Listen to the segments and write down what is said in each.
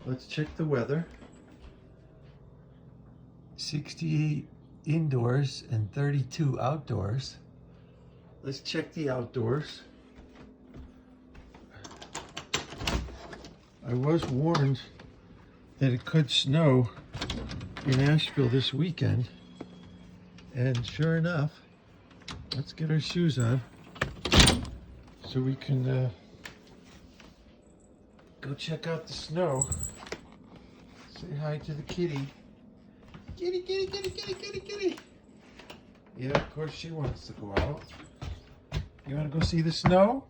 Let's check the weather. 68 indoors and 32 outdoors. Let's check the outdoors. I was warned that it could snow in Asheville this weekend. And sure enough, let's get our shoes on so we can go check out the snow. Say hi to the kitty. Kitty, kitty, kitty, kitty, kitty, kitty. Yeah, of course she wants to go out. You want to go see the snow?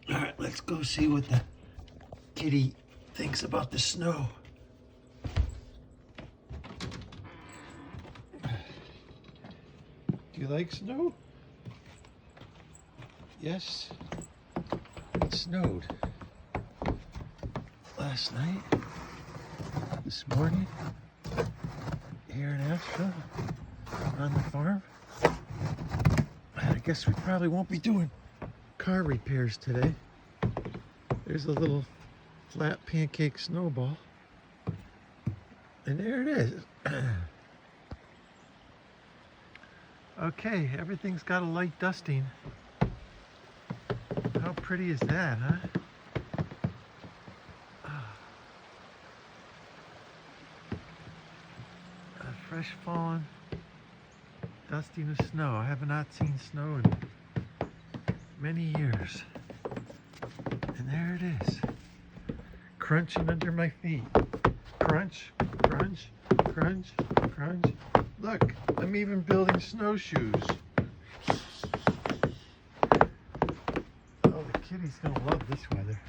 All right, let's go see what the kitty thinks about the snow. Do you like snow? Yes, it snowed last night, this morning, here in Asheville, on the farm. I guess we probably won't be doing car repairs today. There's a little flat pancake snowball. And there it is. Okay, everything's got a light dusting. How pretty is that, huh? A fresh fallen dusting of snow. I have not seen snow in many years. And there it is. Crunching under my feet. Crunch, crunch, crunch, crunch. Look, I'm even building snowshoes. Oh, the kitty's gonna love this weather.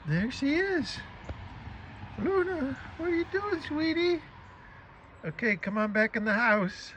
There she is. Luna, what are you doing, sweetie? Okay, come on back in the house.